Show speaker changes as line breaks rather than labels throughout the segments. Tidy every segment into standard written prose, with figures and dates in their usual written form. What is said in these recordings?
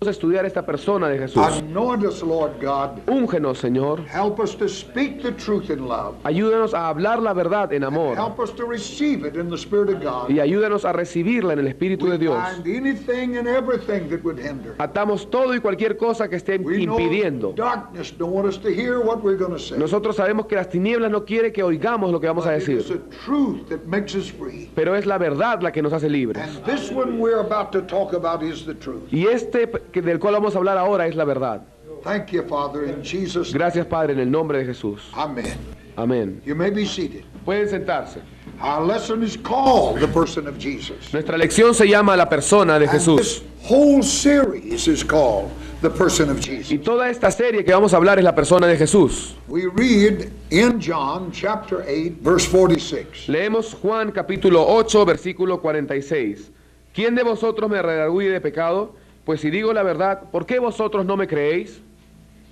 Estudiar esta persona de Jesús.
Anoint us, Lord God.
Úngenos, Señor.
Help us to speak the truth in love.
Ayúdanos a hablar la verdad en amor.
Help us to receive it in the Spirit of God.
Y ayúdanos a recibirla en el Espíritu de Dios.
Bind anything and everything that would hinder.
Atamos todo y cualquier cosa que esté
We know
impidiendo.
darkness don't want us to hear what we're going to say.
Nosotros sabemos que las tinieblas no quiere que oigamos lo que vamos a
But it is
decir.
the truth that makes us free.
Pero es la verdad la que nos hace libres.
And this one we're about to talk about is the truth.
Y del cual vamos a hablar ahora es la verdad.
Thank you, Father, in Jesus' name.
Gracias, Padre, en el nombre de Jesús.
Amen.
Amén.
You may be seated.
Pueden sentarse.
Our lesson is called The Person of Jesus.
Nuestra lección se llama La persona de
And
Jesús.
this whole series is called The Person of
Y
Jesus.
toda esta serie que vamos a hablar es la persona de Jesús.
We read in John chapter 8, verse 46.
Leemos Juan capítulo 8, versículo 46. ¿Quién de vosotros me redarguye de pecado? Pues si digo la verdad, ¿por qué vosotros no me creéis?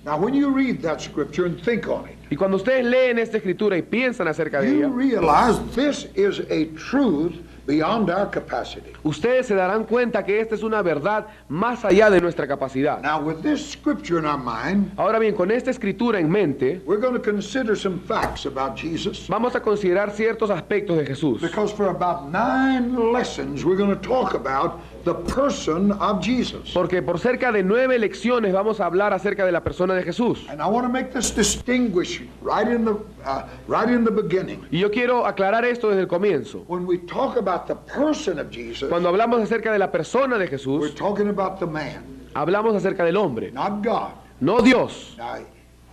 Now, when you read that scripture and think on it,
Y cuando ustedes leen esta escritura y piensan acerca de
you
ella,
realize this is a truth beyond our capacity.
ustedes se darán cuenta que esta es una verdad más allá de nuestra capacidad.
Now, with this scripture in our mind,
Ahora bien, con esta escritura en mente,
we're going to consider some facts about Jesus.
vamos a considerar ciertos aspectos de Jesús.
Because for about 9 lessons, we're going to talk about the person of Jesus.
Porque por cerca de 9 lecciones vamos a hablar acerca de la persona de Jesús.
And I want to make this distinguish right in the beginning.
Y yo quiero aclarar esto desde el comienzo.
When we talk about the person of Jesus,
Cuando hablamos acerca de la persona de
we're
Jesús,
talking about the man,
hablamos acerca del hombre,
not God.
no Dios.
Now,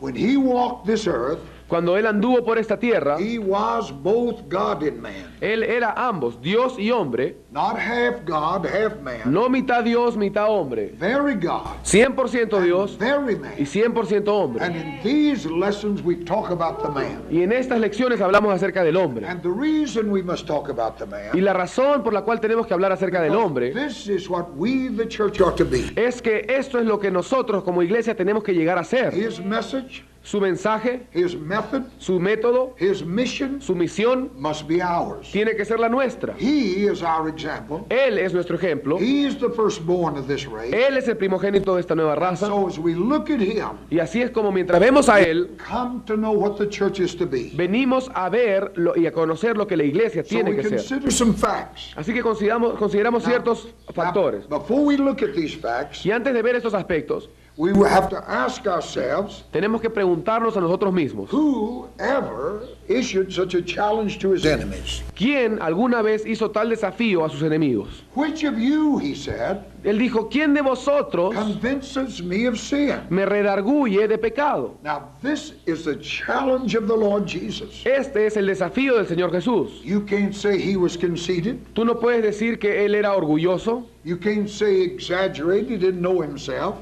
when he walked this earth,
Cuando él anduvo por esta tierra,
he was both God and man.
él era ambos, Dios y hombre,
Not half God, half man.
no mitad Dios, mitad hombre.
Very God,
100% Dios
very
y
man.
100% hombre.
And in these lessons, we talk about the man.
Y en estas lecciones hablamos acerca del hombre.
And the reason we must talk about the man,
Y la razón por la cual tenemos que hablar acerca del hombre
this is what we, the church, ought to be.
es que esto es lo que nosotros como iglesia tenemos que llegar a ser.
His message,
Su mensaje,
his method,
su método,
his mission
su misión
must be ours.
tiene que ser la nuestra.
He is our example.
Él es nuestro ejemplo.
He is the firstborn of this race.
Él es el primogénito de esta nueva raza.
So as we look at him,
Y así es como mientras vemos a Él,
come to know what the church is to be.
venimos a ver y a conocer lo que la iglesia
So
tiene
we
que ser.
consider some facts.
Así que consideramos ciertos factores.
Now, before we look at these facts,
Y antes de ver estos aspectos,
we will have to ask ourselves,
tenemos que preguntarnos a nosotros mismos,
who ever issued such a challenge to his enemies?
¿quién alguna vez hizo tal desafío a sus enemigos?
Which of you, he said,
Él dijo, ¿quién de vosotros
convinces me of sin?
me redarguye de pecado?
Now, this is the challenge of the Lord Jesus.
Este es el desafío del Señor Jesús.
You can't say he was conceited.
Tú no puedes decir que Él era orgulloso.
You can't say exaggerated, he didn't know himself.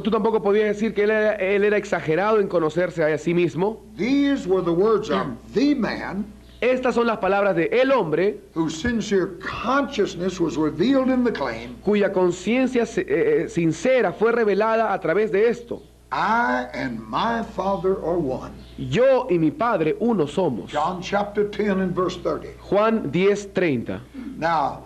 Tú tampoco podías decir que él era exagerado en conocerse a sí mismo.
These were the words of the man
Estas son las palabras de el hombre
whose sincere consciousness was revealed in the claim,
cuya conciencia sincera fue revelada a través de esto.
I and my Father are one.
Yo y mi Padre uno somos.
John chapter 10 and verse 30.
Juan 10:30.
Now,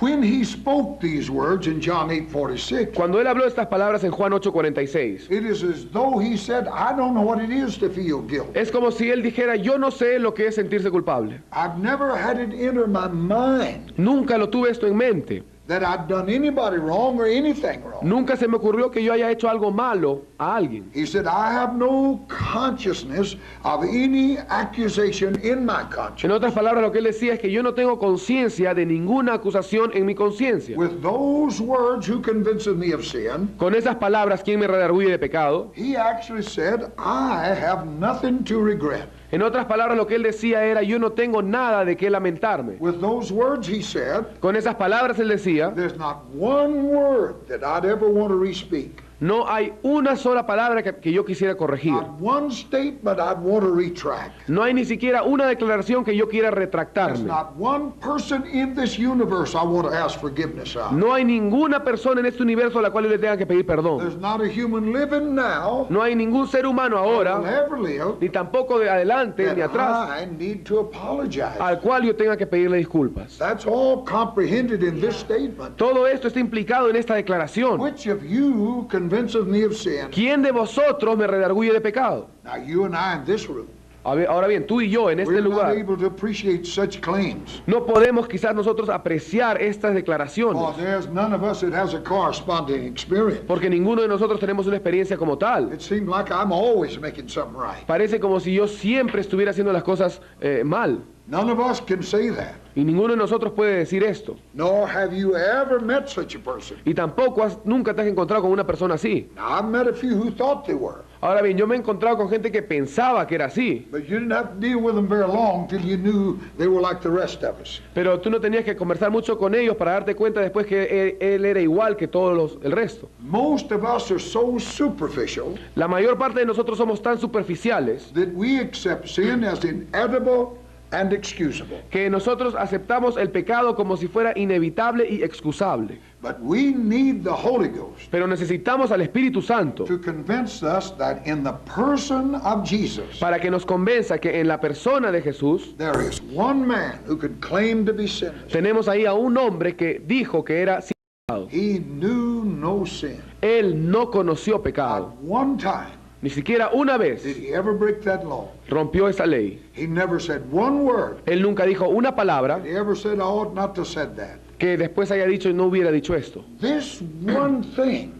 when he spoke these words in John 8:46,
Cuando él habló estas palabras en Juan 8:46,
it is as though he said, I don't know what it is to feel guilty.
es como si él dijera, yo no sé lo que es sentirse culpable.
I've never had it enter my mind
Nunca lo tuve esto en mente.
that I've done anybody wrong or anything wrong.
Nunca se me ocurrió que yo haya hecho algo malo a alguien.
He said, I have no consciousness of any accusation in my conscience.
En otras palabras, lo que él decía es que yo no tengo conciencia de ninguna acusación en mi conciencia.
With those words, who convinces me of sin?
Con esas palabras, ¿quién me redarguye de pecado?
He actually said, I have nothing to regret.
En otras palabras, lo que él decía era, yo no tengo nada de qué lamentarme.
With those words, he said,
Con esas palabras él decía,
there's not one word that I'd ever want to re-speak.
No hay una sola palabra que yo quisiera corregir.
Not one statement I'd want to retract.
No hay ni siquiera una declaración que yo quiera
There's
retractarme.
not one person in this universe I want to ask forgiveness of.
No hay ninguna persona en este universo a la cual yo le tenga que pedir perdón.
There's not a human living now
No hay ningún ser humano
that will
ahora,
ever live
ni tampoco de adelante ni
that
atrás,
I need to apologize.
al cual yo tenga que pedirle disculpas.
That's all comprehended in this statement.
Todo esto está implicado en esta declaración.
Which of you convinces me of sin?
¿Quién de vosotros me redarguye de pecado?
Now you and I in this room,
Ahora bien, tú y yo en este
we're not
lugar
able to appreciate such claims.
no podemos quizás nosotros apreciar estas
Oh,
declaraciones,
there's none of us that has a corresponding experience.
porque ninguno de nosotros tenemos una experiencia como tal.
It seems like I'm always making something right.
Parece como si yo siempre estuviera haciendo las cosas mal.
None of us can say that.
Y ninguno de nosotros puede decir esto.
Nor have you ever met such a person.
Y tampoco nunca te has encontrado con una persona así.
Now, I've met a few who thought they were,
Ahora bien, yo me he encontrado con gente que pensaba que era así,
but you didn't have to deal with them very long till you knew they were like the rest of us.
pero tú no tenías que conversar mucho con ellos para darte cuenta después que él era igual que todos el resto.
Most of us are so superficial
La mayor parte de nosotros somos tan superficiales
that we accept sin as inevitable and excusable.
que nosotros aceptamos el pecado como si fuera inevitable y excusable.
But we need the Holy Ghost
Pero necesitamos al Espíritu Santo
to convince us that in the person of Jesus,
para que nos convenza que en la persona de Jesús
there is one man who could claim to be sinless.
tenemos ahí a un hombre que dijo que era sin pecado.
He knew no sin.
Él no conoció pecado.
Not one time
Ni siquiera una
did
vez
he ever break that law.
rompió esa ley.
He never said one word.
Él nunca dijo una palabra
He ever said, I ought not to have said that.
que después haya dicho y no hubiera dicho esto.
This one thing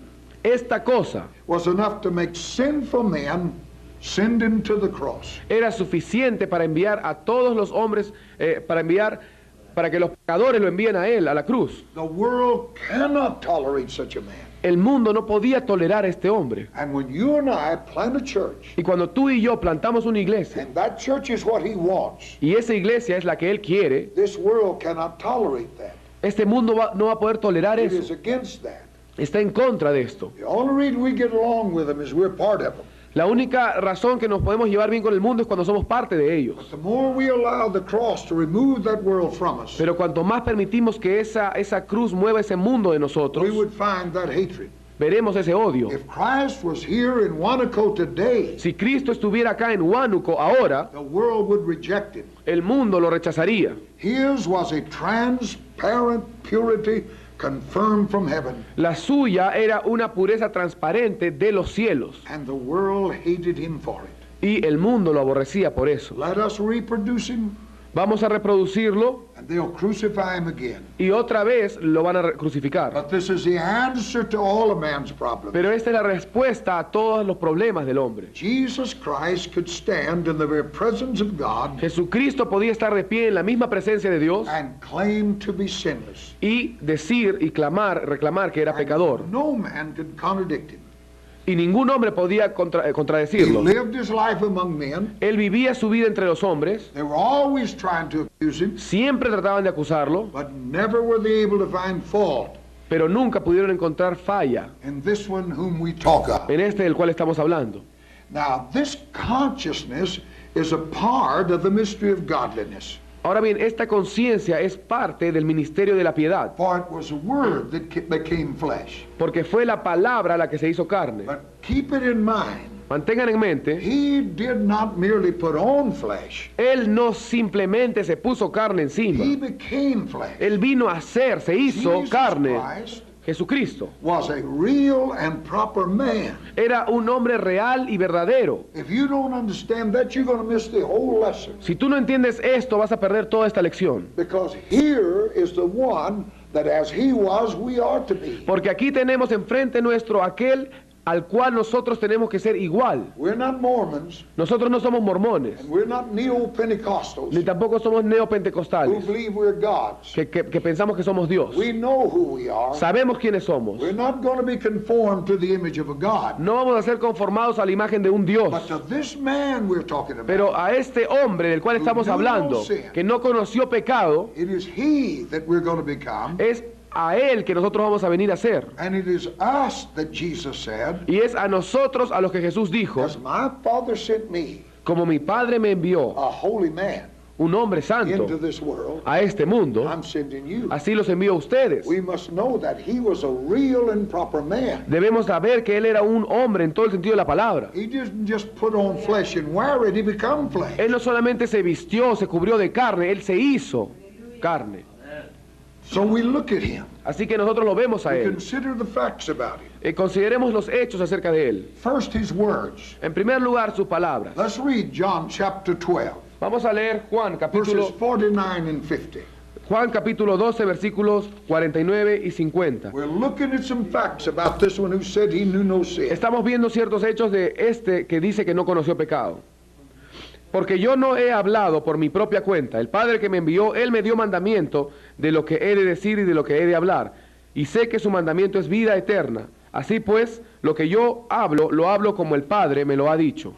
Esta cosa
was enough to make sinful men send him to the cross.
era suficiente para enviar a todos los hombres, para que los pecadores lo envíen a él, a la cruz.
The world cannot tolerate such a man.
El mundo no podía tolerar a este hombre.
And when you and I plant a church,
Y cuando tú y yo plantamos una iglesia,
and that church is what he wants,
y esa iglesia es la que él quiere,
this world cannot tolerate that.
este mundo no va a poder tolerar
It is
eso.
against that.
Está en contra de esto.
The only reason we get along with them is we're part of them.
La única razón que nos podemos llevar bien con el mundo es cuando somos parte de ellos.
The more we allow the cross to remove that world from us,
Pero cuanto más permitimos que esa cruz mueva ese mundo de nosotros,
we would find that hatred.
veremos ese odio.
If Christ was here in Wanako today,
Si Cristo estuviera acá en Huánuco ahora,
the world would reject him.
el mundo lo rechazaría.
His was a transparent purity confirmed from heaven,
La suya era una pureza transparente de los cielos,
and the world hated him for it.
y el mundo lo aborrecía por eso.
Let us reproduce him,
Vamos a reproducirlo
and they'll crucify him again.
y otra vez lo van a crucificar.
But this is the answer to all of man's problems.
Pero esta es la respuesta a todos los problemas del hombre.
Jesus Christ could stand in the very presence of God
Jesucristo podía estar de pie en la misma presencia de Dios
and claim to be sinless.
y decir y reclamar que era pecador.
No man could contradict him.
Y ningún hombre podía
He
contradecirlo.
lived his life among men.
Él vivía su vida entre los hombres,
They were always trying to accuse him,
siempre trataban de acusarlo,
but never were they able to find fault
pero nunca pudieron encontrar falla
in this one whom we talk of.
en este del cual estamos hablando.
Now, this consciousness is a part of the mystery of godliness.
Ahora bien, esta conciencia es parte del ministerio de la piedad,
For it was a word that became flesh.
porque fue la palabra la que se hizo carne.
But keep it in mind,
Mantengan en mente,
he did not merely put on flesh.
Él no simplemente se puso carne
He
encima.
became flesh.
Él vino a ser, se hizo
Jesus
carne.
Christ
Jesucristo
was a real and proper man.
era un hombre real y verdadero.
If you don't understand that, you're going to miss the whole lesson.
Si tú no entiendes esto, vas a perder toda esta lección.
Because here is the one that as he was, we are to be.
Porque aquí tenemos enfrente nuestro aquel al cual nosotros tenemos que ser igual.
We're not Mormons,
Nosotros no somos mormones,
and we're not Neo-Pentecostals
ni tampoco somos
who
neopentecostales,
believe we're gods.
que pensamos que somos Dios.
We know who we are.
Sabemos quiénes somos.
We're not going to be conformed to the image of a God.
No vamos a ser conformados a la imagen de un Dios.
But to this man we're talking about,
Pero a este hombre del cual estamos hablando, que no conoció pecado,
it is he that we're going to become
es a Él que nosotros vamos a venir a ser.
And it is us that Jesus said,
Y es a nosotros a los que Jesús dijo,
as my Father sent me,
como mi Padre me envió
a holy man,
un hombre santo
into this world,
a este mundo,
I'm sending you.
así los envío a ustedes.
We must know that he was a real and proper man.
Debemos saber que Él era un hombre en todo el sentido de la palabra.
He didn't just put on flesh and wear it, he become flesh.
Él no solamente se vistió, se cubrió de carne, Él se hizo carne.
So we look at him.
Así que nosotros lo vemos a
We
Él.
consider the facts about him.
Consideremos los hechos acerca de Él.
First, his words.
En primer lugar, sus palabras.
Let's read John chapter 12,
Vamos a leer Juan
verses
capítulo,
49 and 50.
Juan capítulo 12, versículos 49 y 50.
We're looking at some facts about this one who said he knew no sin.
Estamos viendo ciertos hechos de este que dice que no conoció pecado. Porque yo no he hablado por mi propia cuenta. El Padre que me envió, Él me dio mandamiento de lo que he de decir y de lo que he de hablar. Y sé que su mandamiento es vida eterna. Así pues, lo que yo hablo, lo hablo como el Padre me lo ha dicho.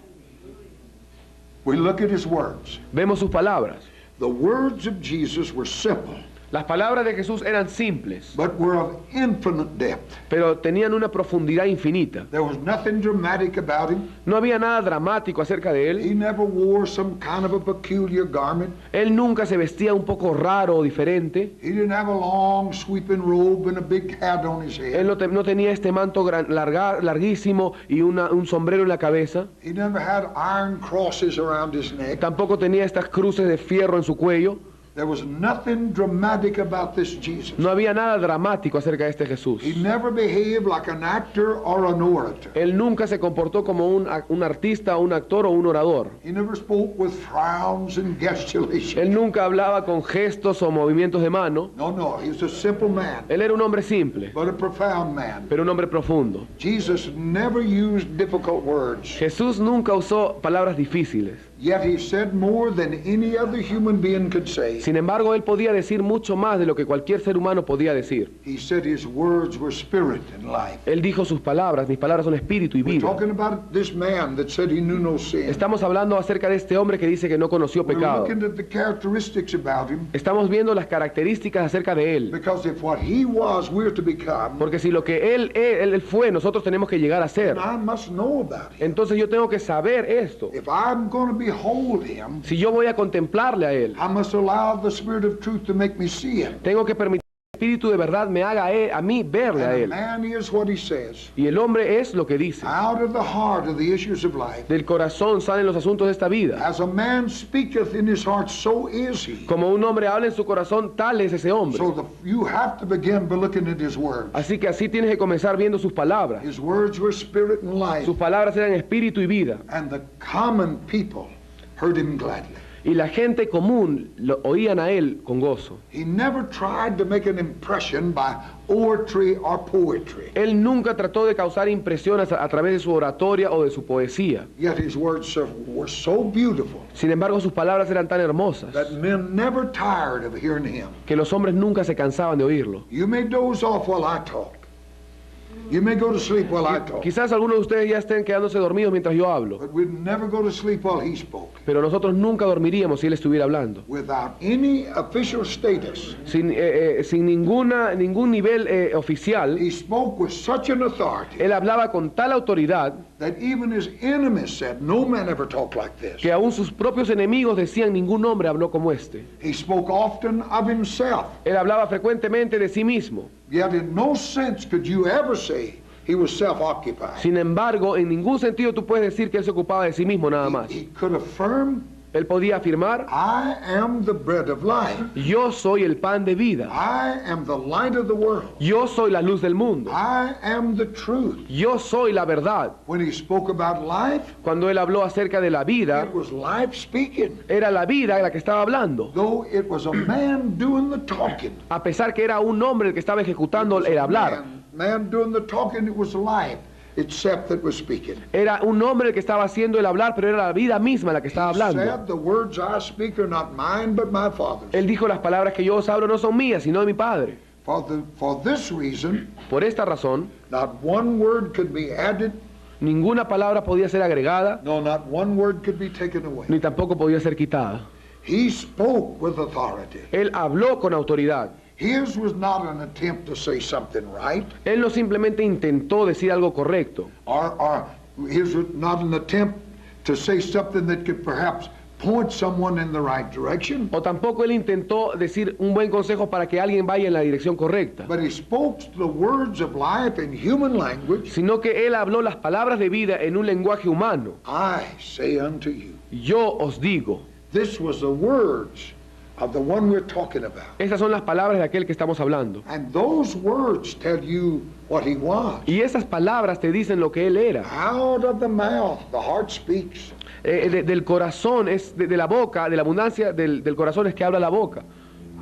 We look at his words.
Vemos sus palabras.
The words of Jesus were simple,
Las palabras de Jesús eran simples,
but were of infinite depth.
pero tenían una profundidad infinita.
There was nothing dramatic about him.
No había nada dramático acerca de Él.
He never wore some kind of a peculiar garment.
Él nunca se vestía un poco raro o diferente.
He didn't have a long sweeping robe and a big hat on his
Él
head.
no tenía este manto larguísimo y un sombrero en la cabeza.
He never had iron crosses around his neck.
Tampoco tenía estas cruces de fierro en su cuello.
There was nothing dramatic about this Jesus.
No había nada dramático acerca de este Jesús.
He never behaved like an actor or an orator.
Él nunca se comportó como un artista, un actor o un orador.
He never spoke with frowns and gesticulations.
Él nunca hablaba con gestos o movimientos de mano.
No, he was a simple man,
Él era un hombre simple,
but a profound man.
pero un hombre profundo.
Jesus never used difficult words,
Jesús nunca usó palabras difíciles.
yet he said more than any other human being could say.
Sin embargo, Él podía decir mucho más de lo que cualquier ser humano podía decir.
He said his words were spirit and life.
Él dijo sus palabras, mis palabras son espíritu y
We're
vida.
talking about this man that said he knew no sin.
Estamos hablando acerca de este hombre que dice que no conoció
We're
pecado.
looking at the characteristics about him,
Estamos viendo las características acerca de Él.
because if what he was we're to become,
Porque si lo que él fue, nosotros tenemos que llegar a ser.
then I must know about him.
Entonces yo tengo que saber esto.
If I'm going to behold him,
Si yo voy a contemplarle a Él,
I must allow the Spirit of truth to make me see him.
tengo que permitir que el Espíritu de verdad me haga a mí verle a
And a
Él.
man is what he says.
Y el hombre es lo que dice.
Out of the heart of the issues of life.
Del corazón salen los asuntos de esta vida.
As a man speaketh in his heart, so is he.
Como un hombre habla en su corazón, tal es ese hombre.
So you have to begin by looking at his words.
Así que así tienes que comenzar viendo sus palabras.
His words were spirit and life.
Sus palabras eran espíritu y vida.
And the common people heard him gladly.
Y la gente común lo oían a Él con gozo.
He never tried to make an impression by oratory or poetry.
Él nunca trató de causar impresiones a través de su oratoria o de su poesía.
Yet his words were so beautiful
Sin embargo, sus palabras eran tan hermosas
that men never tired of hearing him.
que los hombres nunca se cansaban de oírlo.
You may doze off while I talk. You may go to sleep while I talk.
Quizás algunos de ustedes ya estén quedándose dormidos mientras yo hablo,
But we'd never go to sleep while he spoke.
pero nosotros nunca dormiríamos si Él estuviera hablando.
Without any official status,
Sin ningún nivel oficial,
he spoke with such an authority
Él hablaba con tal autoridad
that even his enemies said, no man ever talked like this.
que aún sus propios enemigos decían, ningún hombre habló como este.
He spoke often of himself,
Él hablaba frecuentemente de sí mismo.
yet in no sense could you ever say he was self-occupied.
Sin embargo, en ningún sentido tú puedes decir que Él se ocupaba de sí mismo nada más.
He could affirm,
Él podía afirmar,
I am the bread of life.
yo soy el pan de vida.
I am the light of the world.
Yo soy la luz del mundo.
I am the truth.
Yo soy la verdad.
When he spoke about life,
Cuando Él habló acerca de la vida,
it was life speaking.
era la vida la que estaba hablando.
Though it was a man doing the talking.
A pesar que era un hombre el que estaba ejecutando el hablar.
Man doing the talking, it was life itself that was speaking.
Era un hombre el que estaba haciendo el hablar, pero era la vida misma la que estaba
He
hablando.
said, the words I speak are not mine, but my Father's.
Él dijo, las palabras que yo os hablo no son mías, sino de mi Padre.
For this reason,
Por esta razón,
not one word could be added,
ninguna palabra podía ser agregada,
no, not one word could be taken away.
ni tampoco podía ser quitada.
He spoke with authority.
Él habló con autoridad.
His was not an attempt to say something right,
Él no simplemente intentó decir algo correcto,
or his was not an attempt to say something that could perhaps point someone in the right direction,
o tampoco él intentó decir un buen consejo para que alguien vaya en la dirección correcta,
but he spoke the words of life in human language.
sino que él habló las palabras de vida en un lenguaje humano.
I say unto you.
Yo os digo.
This was the words of the one we're talking about.
Esas son las palabras de aquel que estamos hablando.
And those words tell you what he was.
Y esas palabras te dicen lo que él era.
Out of the mouth, the heart speaks.
Del corazón, de la boca, de la abundancia del corazón es que habla la boca.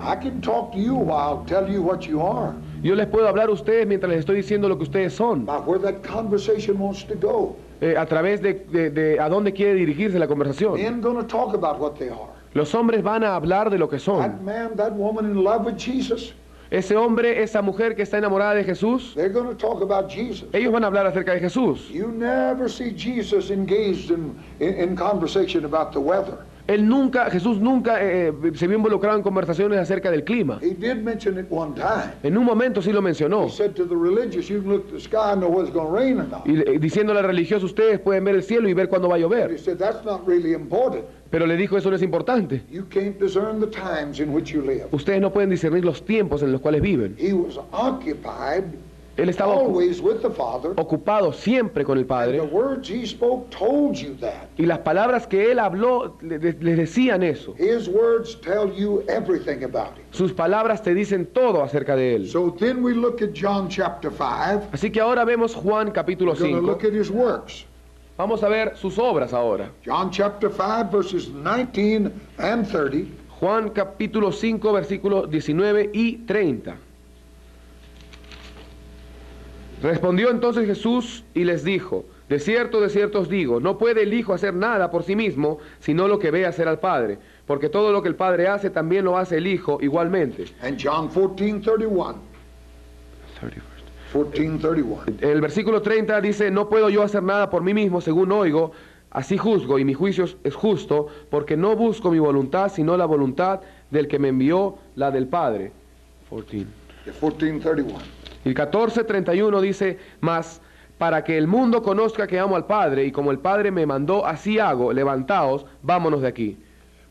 I can talk to you while tell you what you are,
Yo les puedo hablar a ustedes mientras les estoy diciendo lo que ustedes son,
about where that conversation wants to go.
a través de a dónde quiere dirigirse la conversación.
Men going to talk about what they are.
Los hombres van a hablar de lo que
That
son.
man, that woman in love with Jesus,
Ese hombre, esa mujer que está enamorada de Jesús,
they're going to talk about Jesus.
ellos van a hablar acerca de Jesús.
You never see Jesus engaged in conversation about the weather.
Jesús nunca se vio involucrado en conversaciones acerca del clima.
He did mention it one time.
En un momento sí lo mencionó.
He said to the religious, you can look at the sky and know whether it's going to rain or not.
Y diciéndole a los religiosos, ustedes pueden ver el cielo y ver cuándo va a
He
llover.
said, that's not really important.
Pero le dijo, eso no es importante.
You can't discern the times in which you live.
Ustedes no pueden discernir los tiempos en los cuales viven.
He was occupied
Él estaba
always with the Father.
ocupado siempre con el
And the
Padre.
words he spoke told you that.
Y las palabras que él habló les decían eso.
His words tell you everything about him.
Sus palabras te dicen todo acerca de él.
So then we look at John chapter 5.
Así que ahora vemos Juan capítulo
We're going to
5.
look at his works.
Vamos a ver sus obras ahora.
John chapter 5 verses 19 and 30.
Juan capítulo 5 versículos 19 y 30. Respondió entonces Jesús y les dijo, de cierto os digo, no puede el Hijo hacer nada por sí mismo, sino lo que ve hacer al Padre, porque todo lo que el Padre hace también lo hace el Hijo igualmente.
And John 14:31. 14:31.
El versículo 30 dice, no puedo yo hacer nada por mí mismo, según oigo, así juzgo, y mi juicio es justo, porque no busco mi voluntad, sino la voluntad del que me envió, la del Padre. 14.
14:31.
Y 14:31 dice, mas para que el mundo conozca que amo al Padre, y como el Padre me mandó, así hago, levantaos, vámonos de aquí.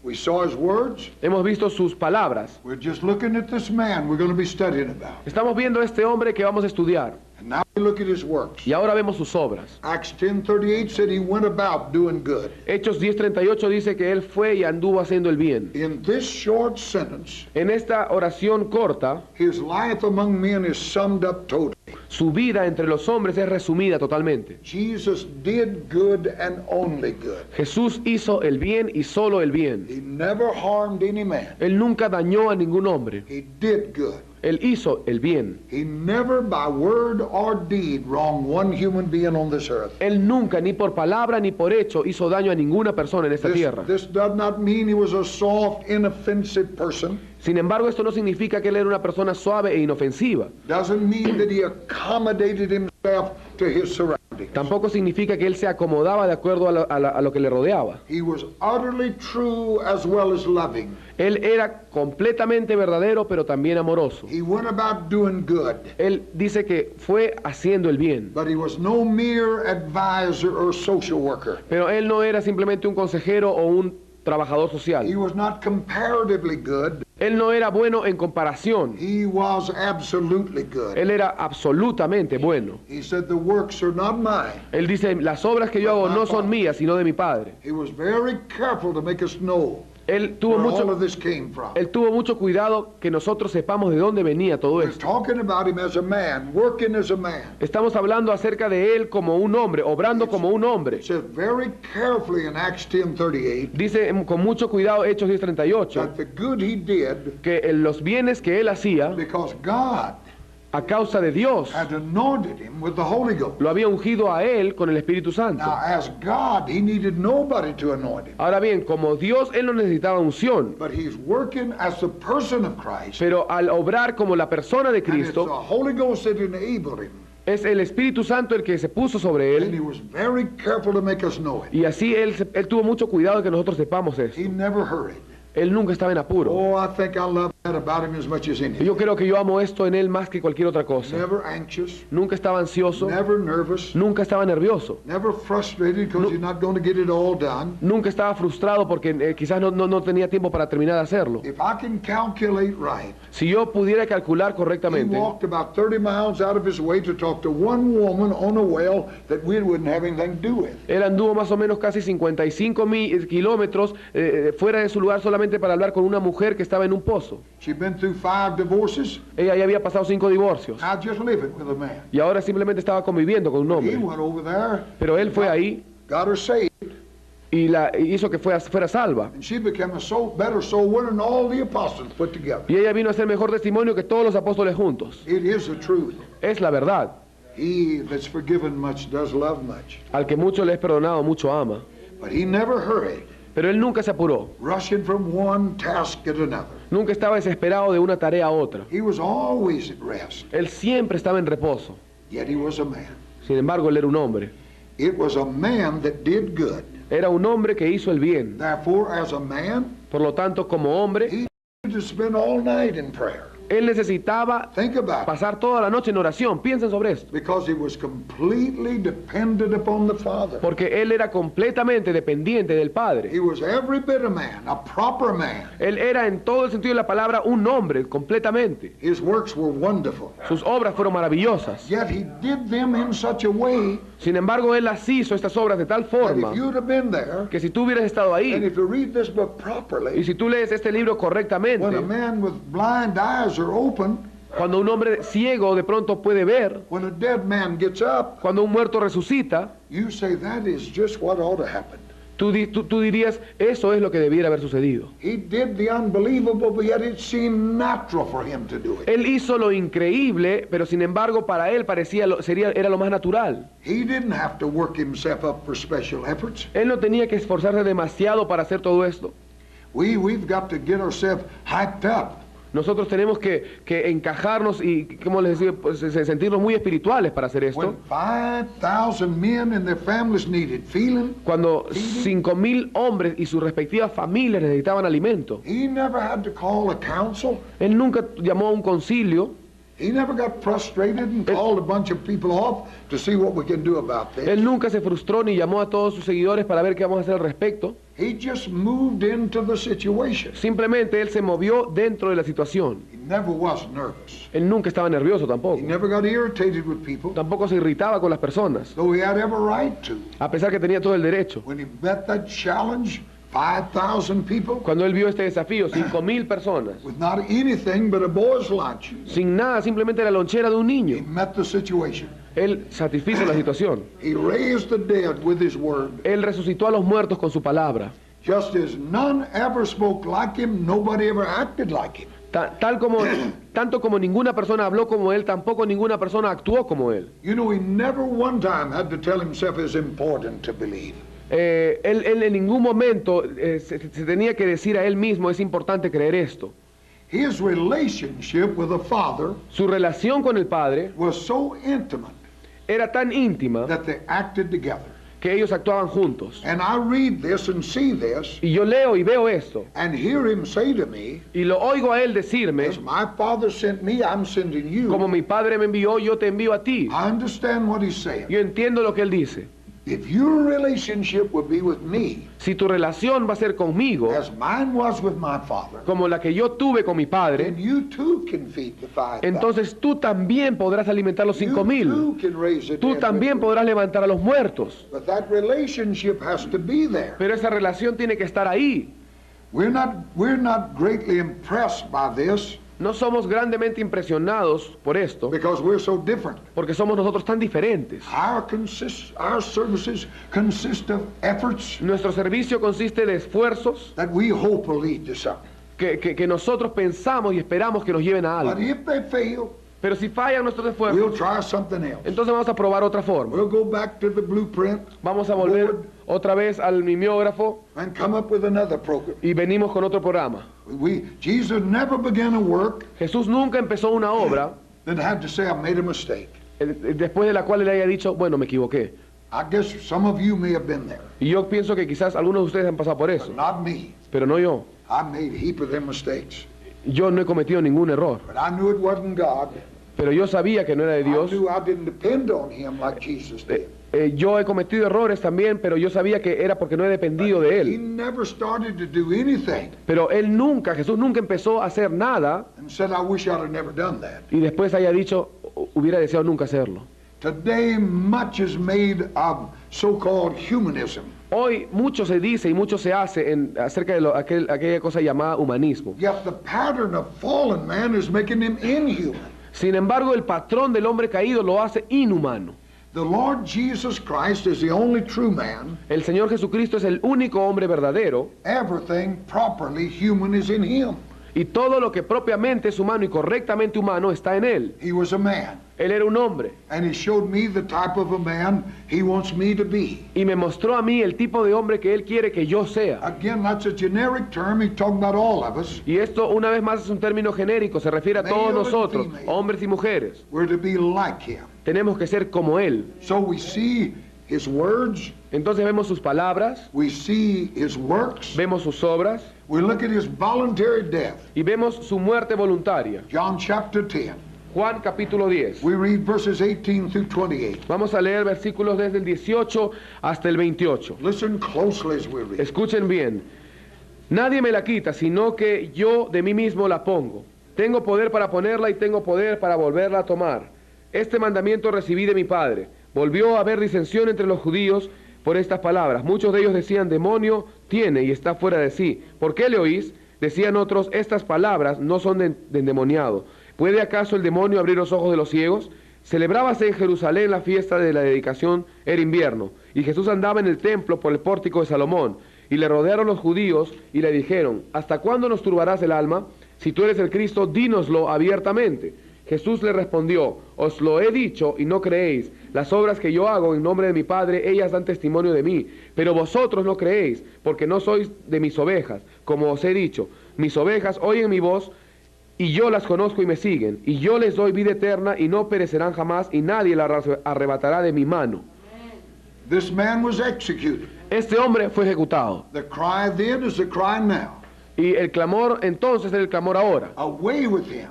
We saw his words.
Hemos visto sus palabras.
We're just looking at this man we're going to be studying about.
Estamos viendo a este hombre que vamos a estudiar.
And now we look at his works.
Y ahora vemos sus obras.
Acts 10:38 said he went about doing good.
Hechos 10:38 dice que él fue y anduvo haciendo el bien.
In this short sentence,
En esta oración corta,
his life among men is summed up totally.
su vida entre los hombres es resumida totalmente.
Jesus did good and only good.
Jesús hizo el bien y solo el bien.
He never harmed any man.
Él nunca dañó a ningún hombre.
He did good.
Él hizo el bien.
He never by word or deed wronged one human being on this earth.
Él nunca, ni por palabra ni por hecho, hizo daño a ninguna persona en esta tierra.
This does not mean he was a soft, inoffensive person.
Sin embargo, esto no significa que él era una persona suave e inofensiva.
Doesn't mean that he accommodated himself to his surroundings.
Tampoco significa que él se acomodaba de acuerdo a lo que le rodeaba.
He was utterly true as well as loving.
Él era completamente verdadero, pero también amoroso.
He went about doing good.
Él dice que fue haciendo el bien.
But he was no mere advisor or social worker.
Pero él no era simplemente un consejero o un trabajador
He
social.
was not comparatively good.
Él no era bueno en comparación.
He was absolutely good.
Él era absolutamente bueno.
He said, the works are not mine.
Él dice, las obras que yo hago no son mías, sino de mi Padre.
He was very careful to make us know
Él tuvo
where all
mucho,
of this came from.
él tuvo mucho cuidado que nosotros sepamos de dónde venía todo
We're
esto.
talking about him as a man, working as a man.
Estamos hablando acerca de él como un hombre, obrando como un hombre.
It says very carefully in Acts 10:38
Dice con mucho cuidado Hechos 10:38
that the good he did
que los bienes que él hacía
because God
a causa de Dios
had anointed him with the Holy Ghost.
lo había ungido a él con el Espíritu Santo.
Now, as God, he needed nobody to anoint him.
Ahora bien, como Dios, él no necesitaba unción,
But he's working as the person of Christ.
pero al obrar como la persona de
And it's the
Cristo,
Holy Ghost that enabled him.
es el Espíritu Santo el que se puso sobre
And he
él,
was very careful to make us know it.
y así él tuvo mucho cuidado de que nosotros sepamos eso.
He never hurried.
Él nunca estaba en apuro.
Oh, I think I love that about him as much as
Y
anything.
yo creo que yo amo esto en él más que cualquier otra cosa.
Never anxious,
Nunca estaba ansioso,
never nervous,
nunca estaba nervioso,
never frustrated because he's not going to get it all done.
nunca estaba frustrado porque quizás no tenía tiempo para terminar de hacerlo.
If I can calculate right,
Si yo pudiera calcular
he
correctamente,
walked about 30 miles out of his way to talk to one woman on a well that we wouldn't have anything to do with.
él anduvo más o menos casi 55 kilómetros fuera de su lugar solamente para hablar con una mujer que estaba en un pozo.
She'd been through 5 divorces,
Ella ya había pasado 5 divorcios
now just living with a man.
y ahora simplemente estaba conviviendo con un
He
hombre.
went over there,
Pero él fue ahí
got her saved,
y hizo que fuera salva.
and she became a better soul winner than all the apostles put together.
Y ella vino a ser mejor testimonio que todos los apóstoles juntos.
It is the truth.
Es la verdad.
He that's forgiven much does love much.
Al que mucho le es perdonado, mucho ama.
But he never hurried,
Pero él nunca se apuró.
rushing from one task at another.
Nunca estaba desesperado de una tarea a otra.
He was always at rest,
Él siempre estaba en reposo.
yet he was a man.
Sin embargo, él era un hombre.
It was a man that did good.
Era un hombre que hizo el bien.
Therefore, as a man,
Por lo tanto, como hombre,
he needed to spend all night in prayer.
él necesitaba
Think about it.
pasar toda la noche en oración. Piensen sobre esto.
Because he was completely dependent upon the Father.
Porque él era completamente dependiente del Padre.
He was every bit a man, a proper man.
Él era en todo el sentido de la palabra un hombre, completamente.
His works were wonderful.
Sus obras fueron maravillosas.
Yet he did them in such a way
Sin embargo, él las hizo, estas obras, de tal
that
forma
if you'd have been there,
que si tú hubieras estado
and
ahí
if you read this book
y
properly,
si tú lees este libro
when a
correctamente,
man with blind eyes are open,
cuando un hombre ciego de pronto puede ver,
when a dead man gets up,
cuando un muerto resucita,
you say that is just what ought to happen.
tú dirías, eso es lo que debiera haber sucedido.
He did the unbelievable, but yet it seemed natural for him to do it.
Él hizo lo increíble, pero sin embargo para él era lo más natural.
He didn't have to work himself up for special efforts.
Él no tenía que esforzarse demasiado para hacer todo esto.
We've got to get ourselves hyped up.
Nosotros tenemos que encajarnos y, como les decía, pues, sentirnos muy espirituales para hacer esto.
When 5,000 men and their families needed feeling,
Cuando 5.000 hombres y sus respectivas familias necesitaban alimento,
he never had to call a council.
él nunca llamó a un concilio,
He never got frustrated and called a bunch of people off to see what we can do about this.
él nunca se frustró ni llamó a todos sus seguidores para ver qué vamos a hacer al respecto.
He just moved into the situation.
Simplemente él se movió dentro de la situación.
He never was nervous.
Él nunca estaba nervioso
He
tampoco.
never got irritated with people,
Tampoco se irritaba con las personas,
though he had every right to.
a pesar que tenía todo el derecho.
When he met that challenge, 5,000 people,
Cuando él vio este desafío, 5.000 personas,
with not anything but a boy's lunch,
sin nada, simplemente la lonchera de un
he
niño,
met the situation.
él satisfizo la situación.
He raised the dead with his word.
Él resucitó a los muertos con su palabra.
Just as none ever spoke like him, nobody ever acted like him.
Tanto como ninguna persona habló como él, tampoco ninguna persona actuó como él.
You know, he never one time had to tell himself it's important to believe.
Él en ningún momento se tenía que decir a él mismo, es importante creer esto.
His relationship with the Father
Su relación con el Padre
was so intimate
era tan íntima
that they acted together.
que ellos actuaban juntos.
And I read this and see this
Y yo leo y veo esto,
and hear him say to me,
y lo oigo a él decirme,
as my Father sent me, I'm sending
como
you.
mi Padre me envió, yo te envío a ti.
I understand what he's saying.
Yo entiendo lo que él dice.
If your relationship would be with me,
Si tu relación va a ser conmigo,
as mine was with my Father,
como la que yo tuve con mi
then
Padre,
you too can feed the 5,000.
entonces tú también podrás alimentar a los
You
5.000.
too can raise the
Tú
dead
también
with me.
podrás levantar a los muertos.
But that relationship has to be there.
Pero esa relación tiene que estar ahí.
We're not greatly impressed by this
No somos grandemente impresionados por esto,
because we're so different.
porque somos nosotros tan diferentes.
Our services consist of efforts
Nuestro servicio consiste de esfuerzos
that we hope will lead to something.
que nosotros pensamos y esperamos que nos lleven a
But
algo.
if they fail,
Pero si fallan nuestros
we'll
esfuerzos,
try something else.
entonces vamos a probar otra forma.
We'll go back to the blueprint
Vamos a volver otra vez al mimeógrafo
and come up with another program.
y venimos con otro programa.
Jesus never began a work
Jesús nunca empezó una obra
that had to say, I made a mistake.
después de la cual él haya dicho, bueno, me equivoqué.
I guess some of you may have been there,
Y yo pienso que quizás algunos de ustedes han pasado por eso,
but not me.
pero no yo.
I made a heap of them mistakes.
yo no he cometido ningún error.
But I knew it wasn't God.
Pero yo sabía que no era de
I
Dios.
knew I didn't depend on him like Jesus did.
Yo he cometido errores también, pero yo sabía que era porque no he dependido de
He
Él.
never started to do anything
Pero Jesús nunca empezó a hacer nada
and said, I wish I'd have never done that.
y después haya dicho, hubiera deseado nunca hacerlo.
Today, much is made of so-called humanism.
Hoy mucho se dice y mucho se hace acerca de aquella cosa llamada humanismo.
Yet the pattern of fallen man is making him inhuman.
Sin embargo, el patrón del hombre caído lo hace inhumano.
The Lord Jesus Christ is the only true man.
El Señor Jesucristo es el único hombre verdadero
Everything properly human is in him.
y todo lo que propiamente es humano y correctamente humano está en Él.
He was a man.
Él era un hombre
And he showed me the type of a man he wants me to be.
y me mostró a mí el tipo de hombre que Él quiere que yo sea.
Again, that's a generic term. He's talking about all of us.
Y esto una vez más es un término genérico, se refiere a todos nosotros, hombres y mujeres.
We're to be like him.
Tenemos que ser como Él.
So we see his words,
Entonces vemos sus palabras,
we see his works,
vemos sus obras
we look at his voluntary death.
y vemos su muerte voluntaria.
John chapter 10.
Juan capítulo 10.
We read verses 18 through 28.
Vamos a leer versículos desde el 18 hasta el 28.
Listen closely as we read.
Escuchen bien. Nadie me la quita, sino que yo de mí mismo la pongo. Tengo poder para ponerla y tengo poder para volverla a tomar. Este mandamiento recibí de mi Padre. Volvió a haber disensión entre los judíos por estas palabras. Muchos de ellos decían, demonio tiene y está fuera de sí. ¿Por qué le oís? Decían otros, estas palabras no son de endemoniado. ¿Puede acaso el demonio abrir los ojos de los ciegos? Celebrábase en Jerusalén la fiesta de la dedicación, era invierno, y Jesús andaba en el templo por el pórtico de Salomón, y le rodearon los judíos y le dijeron, ¿hasta cuándo nos turbarás el alma? Si tú eres el Cristo, dínoslo abiertamente. Jesús le respondió, os lo he dicho y no creéis. Las obras que yo hago en nombre de mi Padre, ellas dan testimonio de mí. Pero vosotros no creéis, porque no sois de mis ovejas, como os he dicho. Mis ovejas oyen mi voz, y yo las conozco y me siguen. Y yo les doy vida eterna, y no perecerán jamás, y nadie la arrebatará de mi mano.
This man was executed.
Este hombre fue ejecutado.
The cry then is the cry now.
Y el clamor entonces es el clamor ahora.
Away with him.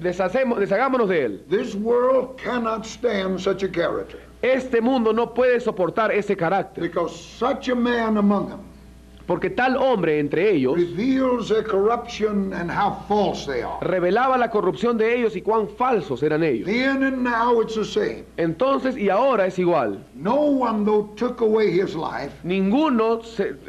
Deshagámonos de él.
This world cannot stand such a character.
Este mundo no puede soportar ese carácter,
Because such a man among them
porque tal hombre entre ellos
reveals their corruption and how false they are.
revelaba la corrupción de ellos y cuán falsos eran ellos.
Then and now it's the same.
Entonces y ahora es igual.
No one, though, took away his life.
Ninguno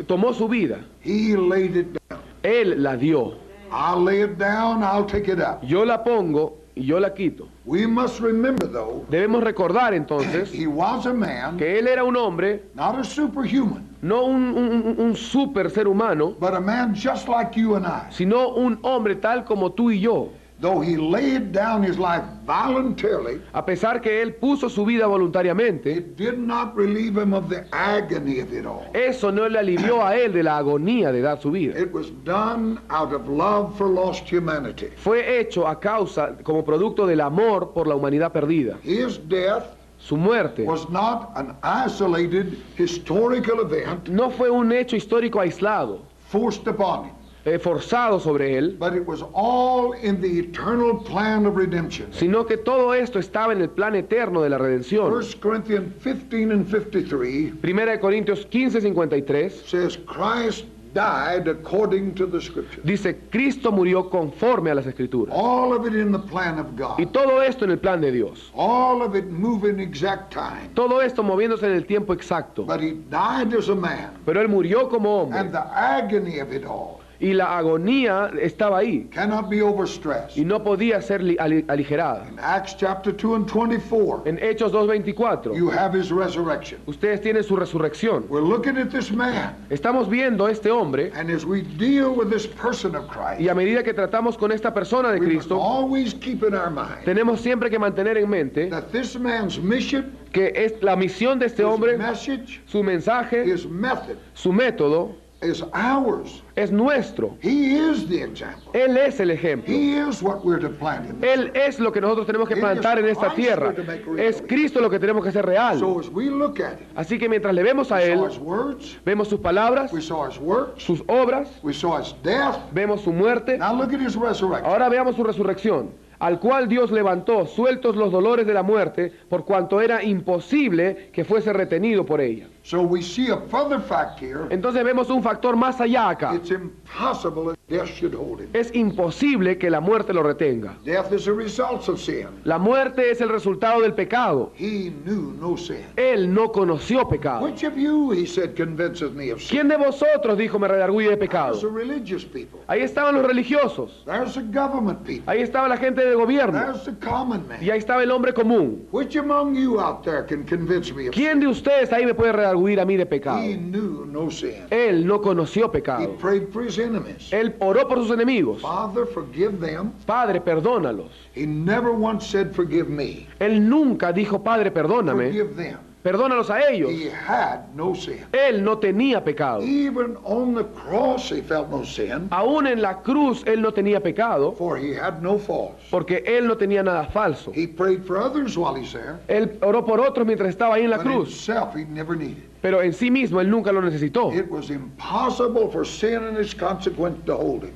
tomó su vida.
He laid it down.
Él la dio.
I'll lay it down, I'll take it up.
Yo la pongo y yo la quito.
We must remember, though,
Debemos recordar entonces
he was a man,
que él era un hombre,
not a superhuman,
no un super ser humano,
but a man just like you and I.
sino un hombre tal como tú y yo.
Though he laid down his life voluntarily,
A pesar que él puso su vida voluntariamente,
it did not relieve him of the agony of it all.
eso no le alivió a él de la agonía de dar su vida.
It was done out of love for lost humanity.
Fue hecho a causa, como producto del amor por la humanidad perdida.
His death
Su muerte
was not an isolated historical event
no fue un hecho histórico aislado,
forced upon him,
forzado sobre él,
but it was all in the eternal plan of redemption.
sino que todo esto estaba en el plan eterno de la redención.
1 Corinthians 15 and 53
Primera de Corintios 15:53
says Christ died according to the scripture.
dice, Cristo murió conforme a las Escrituras.
All of it in the plan of
Y
God.
todo esto en el plan de Dios.
All of it moving exact time.
Todo esto moviéndose en el tiempo exacto.
But he died as a man.
Pero él murió como
And
hombre.
the agony of it all
Y la agonía estaba ahí.
cannot be overstressed.
Y no podía ser aligerada.
In Acts chapter 2 and 24,
En Hechos 2:24,
you have his resurrection.
ustedes tienen su resurrección.
We're looking at this man.
Estamos viendo a este hombre,
And as we deal with this person of Christ,
y a medida que tratamos con esta persona de
we must
Cristo,
always keep in our mind
tenemos siempre que mantener en mente
that this man's mission,
que es la misión de este
his
hombre,
message,
su mensaje,
his method
su método,
is ours.
es nuestro.
He is the example.
Él es el ejemplo.
He is what we're to plant in this
Él es lo que nosotros tenemos que plantar en esta tierra. Es Cristo lo que tenemos que hacer real.
So as we look at it,
Así que mientras le vemos a
we
Él,
saw his words,
vemos sus palabras,
we saw his works,
sus obras,
we saw his death.
vemos su muerte.
Now look at his resurrection.
Ahora veamos su resurrección, al cual Dios levantó, sueltos los dolores de la muerte, por cuanto era imposible que fuese retenido por ella.
So we see a further fact here.
Entonces vemos un factor más allá acá.
It's impossible that death should hold him.
Es imposible que la muerte lo retenga.
Death is a result of sin.
La muerte es el resultado del pecado.
He knew no sin.
Él no conoció pecado.
Which of you, he said, convinces me of sin?
¿Quién de vosotros, dijo, me redarguye de
There's
pecado?
the religious people.
Ahí estaban los religiosos.
There's the government people.
Ahí estaba la gente del gobierno.
There's the common
Y
man.
ahí estaba el hombre común.
Which among you out there can convince me of sin?
¿Quién de ustedes ahí me puede redarguir a mí de pecado?
He knew no sin.
Él no conoció
He
pecado.
prayed for his enemies.
Él oró por sus enemigos.
Father, forgive them.
Padre, perdónalos.
He never once said, forgive me.
Él nunca dijo, Padre, perdóname.
Forgive them.
Perdónalos a ellos.
He had no sin.
Él no tenía pecado.
Even on the cross he felt no sin,
Aún en la cruz él no tenía pecado,
for he had no faults.
porque él no tenía nada falso.
He prayed for others while he's there,
Él oró por otros mientras estaba ahí en la
but
cruz,
himself he never needed.
pero en sí mismo él nunca lo necesitó.
It was impossible for sin and its consequence to hold him.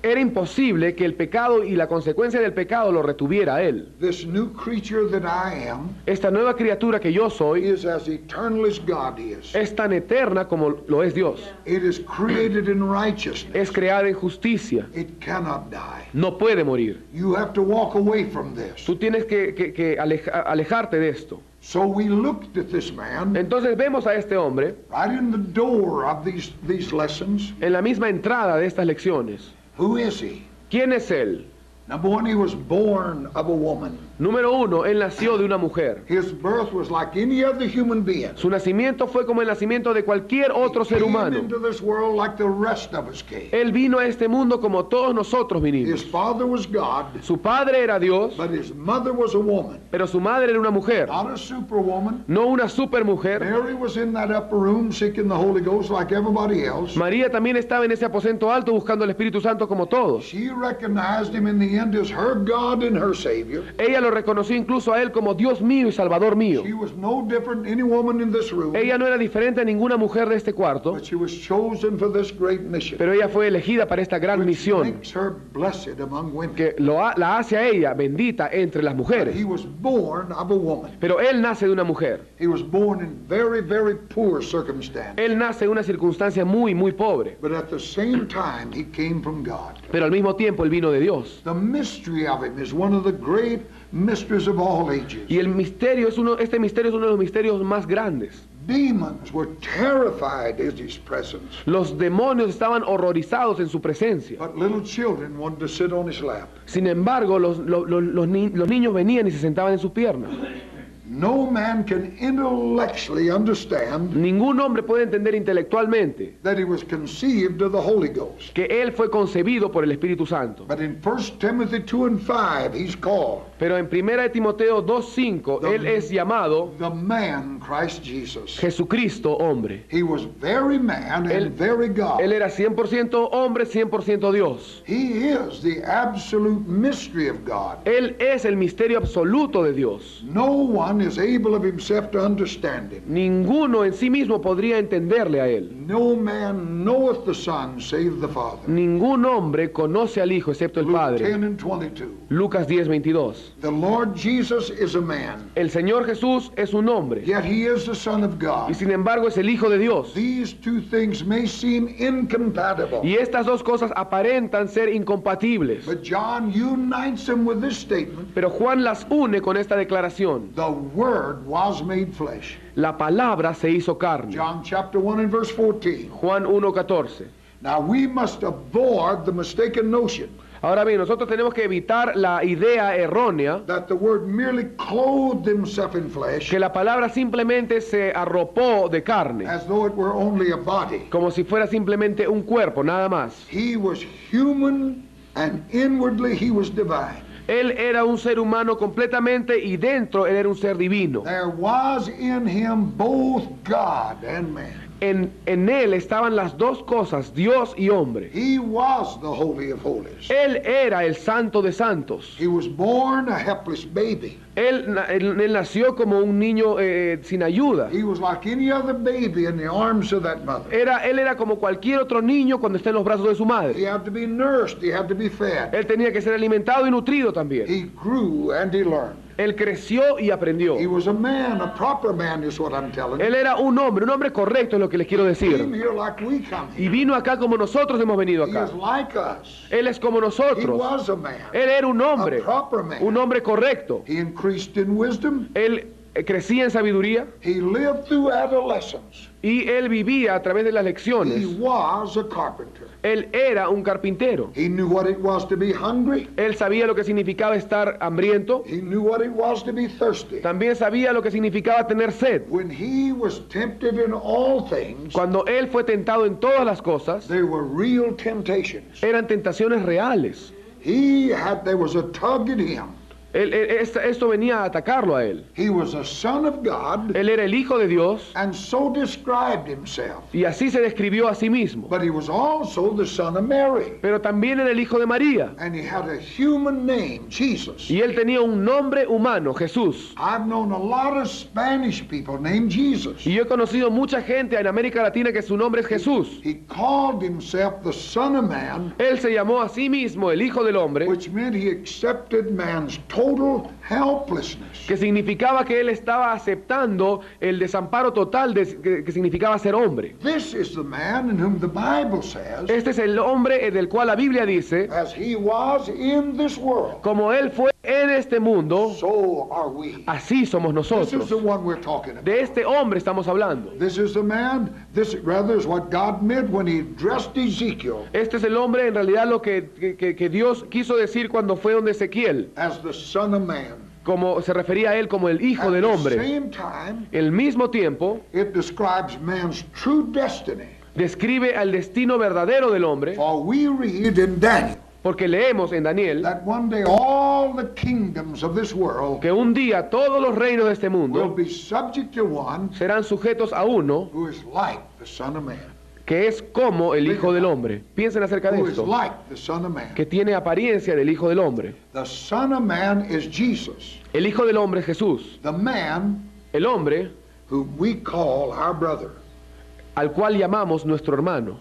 Era imposible que el pecado y la consecuencia del pecado lo retuviera a él.
This new creature that I am
Esta nueva criatura que yo soy
is as eternal as God is.
es tan eterna como lo es Dios.
It is created in righteousness.
Es creada en justicia.
It cannot die.
No puede morir.
You have to walk away from this.
Tú tienes que alejarte de esto.
So we looked at this man
Entonces vemos a este hombre
right in the door of these lessons.
en la misma entrada de estas lecciones.
Who is he?
¿Quién es él?
Number one, he was born of a woman.
Número uno, él nació de una mujer.
His birth was like any other human being.
Su nacimiento fue como el nacimiento de cualquier otro ser
Came
humano.
into this world like the rest of us came.
Él vino a este mundo como todos nosotros
His
vinimos.
father was God,
Su padre era Dios,
but his mother was a woman.
pero su madre era una mujer,
Not a superwoman.
no una supermujer.
Mary was in that upper room seeking the Holy Ghost like everybody else.
María también estaba en ese aposento alto buscando el Espíritu Santo como todos.
She recognized him in the end as her God and her Savior.
Ella lo reconoció incluso a él como Dios mío y Salvador mío.
She was no different than any woman in this room,
Ella no era diferente a ninguna mujer de este cuarto,
but she was chosen for this great mission,
pero ella fue elegida para esta gran
which
misión
makes her blessed among women.
que la hace a ella bendita entre las mujeres.
He was born of a woman.
Pero él nace de una mujer.
He was born in very, very poor circumstance.
Él nace en una circunstancia muy, muy pobre.
But at the same time, he came from God.
Pero al mismo tiempo él vino de Dios.
The mystery of him is one of the great mysteries of all ages.
Y este misterio es uno de los misterios más grandes.
Demons were terrified at his presence,
Los demonios estaban horrorizados en su presencia.
but little children wanted to sit on his lap.
Sin embargo, los niños venían y se sentaban en sus piernas.
No man can intellectually understand
Ningún hombre puede entender intelectualmente
that he was conceived of the Holy Ghost.
que él fue concebido por el Espíritu Santo.
But in 1 Timothy 2:5, he's called
Pero en 1 de Timoteo 2:5, él es llamado
the man Christ Jesus.
Jesucristo hombre.
He was very man
Él-
and very God.
Él era 100% hombre, 100% Dios.
He is the absolute mystery of God.
Él es el misterio absoluto de Dios.
No one is able of himself to understand him.
Ninguno en sí mismo podría entenderle a él.
No man knoweth the Son save the Father.
Ningún hombre conoce al Hijo excepto el
Luke
Padre.
10:22.
Lucas 10:22.
The Lord Jesus is a man,
El Señor Jesús es un hombre
yet he is the Son of
y
God.
sin embargo es el Hijo de Dios.
These two things may seem incompatible,
Y estas dos cosas aparentan ser incompatibles.
but John unites them with this statement:
Pero Juan las une con esta declaración.
the Word was made flesh.
La palabra se hizo carne.
John chapter 1 and verse 14.
Juan 1:14.
Now we must avoid the mistaken notion
Ahora bien, nosotros tenemos que evitar la idea errónea
that the Word merely clothed himself in flesh
que la palabra simplemente se arropó de carne,
as though it were only a body.
como si fuera simplemente un cuerpo, nada más.
He was human and inwardly he was divine.
Él era un ser humano completamente y dentro él era un ser divino.
There was in him both God and man.
En él estaban las dos cosas, Dios y hombre.
He was the Holy of Holies.
Él era el Santo de Santos.
He was born a helpless baby.
Él nació como un niño sin ayuda.
He was like any other baby in the arms of that mother.
Él era como cualquier otro niño cuando está en los brazos de su
He
madre.
had to be nursed. He had to be fed.
Él tenía que ser alimentado y nutrido también.
He grew and he learned.
Él creció y aprendió.
He was a man, a proper man is what I'm telling you.
Él era un hombre correcto es lo que les quiero
He
decir.
came here like we come
Y
here.
vino acá como nosotros hemos venido
He
acá.
is like us.
Él es como
He
nosotros.
was a man.
Él era un
A
hombre
proper man.
correcto.
He increased in wisdom.
Él crecía en sabiduría
He lived through adolescence.
y él vivía a través de las
He
lecciones.
was a carpenter.
Él era un carpintero.
He knew what it was to be hungry.
Él sabía lo que significaba estar hambriento.
He knew what it was to be thirsty.
También sabía lo que significaba tener sed.
When he was tempted in all things,
Cuando él fue tentado en todas las cosas,
there were real temptations.
eran tentaciones reales.
There was a tug in him.
Esto venía a atacarlo a él.
He was a son of God
Él era el hijo de Dios
and so described himself.
y así se describió a sí mismo.
But he was also the son of Mary.
Pero también era el hijo de María.
And he had a human name, Jesus.
Y él tenía un nombre humano, Jesús.
I've known a lot of Spanish people named Jesus.
Y yo he conocido mucha gente en América Latina que su nombre es Jesús.
He called himself the Son of Man,
Él se llamó a sí mismo el Hijo del Hombre,
which meant he accepted man's total helplessness.
que significaba que él estaba aceptando el desamparo total que significaba ser hombre.
This is the man in whom the Bible says,
Este es el hombre del cual la Biblia dice,
as he was in this world,
como él fue en este mundo,
so are we.
así somos
This is
nosotros.
the one we're talking about.
De este hombre estamos hablando.
This is the man, this rather is what God meant when he addressed Ezekiel
Este es el hombre, en realidad, lo que Dios quiso decir cuando fue donde Ezequiel,
as the Son of Man.
como se refería a él como el Hijo
At
del
the
Hombre.
same time,
Al mismo tiempo,
it describes man's true destiny.
describe al destino verdadero del hombre,
For we read in Daniel
porque leemos en Daniel
that one day all the kingdoms of this world
que un día todos los reinos de este
will
mundo
be subject to one
serán sujetos a uno
who is like the Son of Man.
que es como el Hijo del Hombre. Piensen acerca de
Who is
esto,
like the Son of Man.
que tiene apariencia del Hijo del Hombre.
The Son of Man is Jesus.
El Hijo del Hombre es Jesús.
The man
El hombre
whom we call our brother.
al cual llamamos nuestro hermano.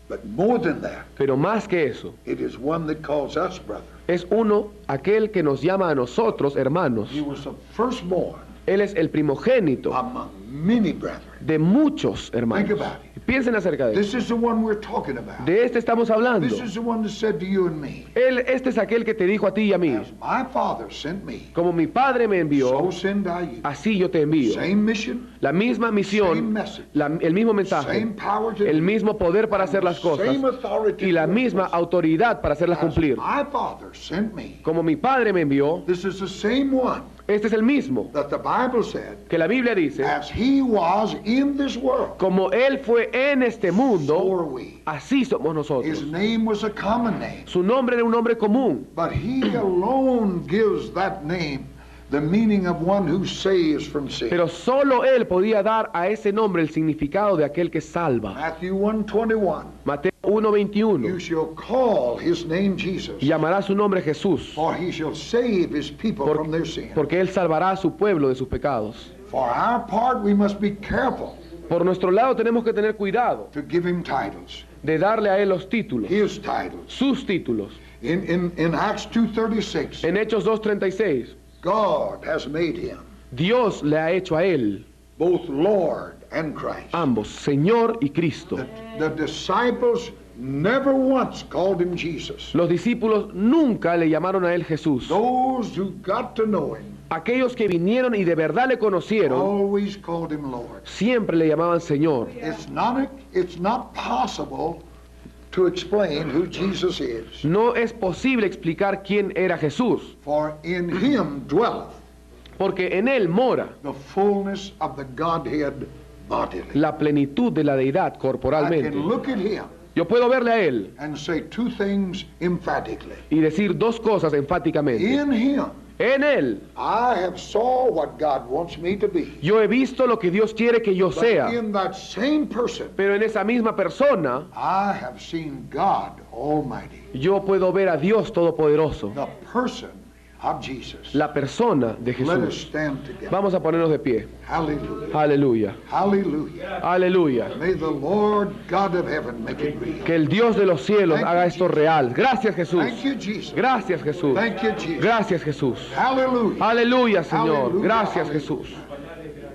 But more than that,
Pero más que eso,
it is one that calls us brother.
es uno, aquel que nos llama a nosotros hermanos.
He was the firstborn
Él es el primogénito
among many brethren.
de muchos hermanos.
Think about it.
Piensen acerca de
This
eso.
is the one we're talking about.
De este estamos hablando.
This is the one that said to you and me,
Este es aquel que te dijo a ti y a mí,
as my Father sent me,
como mi Padre me envió,
so send I you.
así yo te envío.
Same mission,
La misma
same
misión,
message,
el mismo mensaje,
same power to
el
do,
mismo poder para hacer las cosas
same authority
y la
to
misma
accomplish.
autoridad para hacerlas
As
cumplir.
my Father sent me.
Como mi Padre me envió,
This is the same one
este es el mismo
that the Bible said,
que la Biblia dice,
as he was in this world,
como Él fue en este
so
mundo,
are we.
así somos
His
nosotros.
name was a common name,
Su nombre era un nombre común,
but he alone gives that name the meaning of one who saves from sin.
pero solo Él podía dar a ese nombre el significado de aquel que salva.
Matthew 1:21,
Mateo
you
1:21,
shall call his name Jesus,
y llamará su nombre Jesús,
for he shall save his people from their sin.
porque Él salvará a su pueblo de sus pecados.
For our part, we must be careful
Por nuestro lado tenemos que tener cuidado
to give him titles,
de darle a Él los títulos,
his titles.
sus títulos.
In Acts 2:36,
En Hechos 2:36,
God has made him
Dios le ha hecho a Él
both Lord and Christ.
ambos, Señor y Cristo.
The disciples never once called him Jesus.
Los discípulos nunca le llamaron a Él Jesús.
Those who got to know him
Aquellos que vinieron y de verdad le conocieron,
always called him Lord.
siempre le llamaban Señor.
It's not possible to explain who Jesus is.
No es posible explicar quién era Jesús,
For in him dwelleth
porque en Él mora
the fullness of the Godhead bodily.
la plenitud de la deidad
I
corporalmente.
can look at him
Yo puedo verle a Él
and say two things emphatically.
y decir dos cosas enfáticamente.
In him
En Él
I have saw what God wants me to be.
yo he visto lo que Dios quiere que yo
But
sea.
in that same person,
Pero en esa misma persona
I have seen God Almighty,
yo puedo ver a Dios Todopoderoso,
the person of Jesus.
la persona de
Let us
Jesús.
stand together.
Vamos a ponernos de pie.
Hallelujah.
Aleluya.
Hallelujah.
Aleluya.
May the Lord God of heaven make it real.
Que el Dios de los cielos haga esto real. Gracias, Jesús.
Thank you, Jesus.
Gracias, Jesús.
Thank you, Jesus.
Gracias, Jesús.
Hallelujah.
Aleluya, Señor.
Hallelujah,
Gracias,
hallelujah.
Jesús.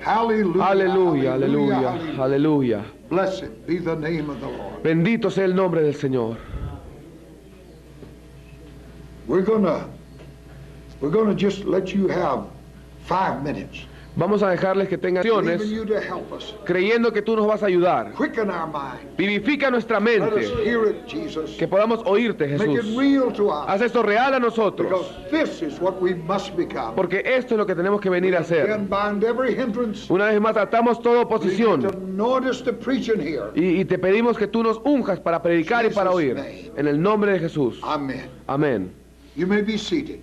Hallelujah.
Aleluya, aleluya,
Hallelujah.
aleluya.
Blessed be the name of the Lord.
Bendito sea el nombre del Señor.
We're gonna just let you have 5 minutes.
Vamos a dejarles que tengan
Believing
acciones,
you to help us.
creyendo que tú nos vas a ayudar.
Quicken our mind.
Vivifica nuestra
Let us
mente.
hear it, Jesus.
Que podamos oírte,
Make it
Jesús.
real to us.
Haz esto real a
Because
nosotros.
this is what we must become.
Porque esto es lo que tenemos que venir a hacer.
Again, bind every hindrance.
Una vez más, atamos toda oposición.
Notice the preaching here.
Y te pedimos que tú nos unjas para predicar y para oír. En el nombre de Jesús.
Amen.
Amén.
You may be seated.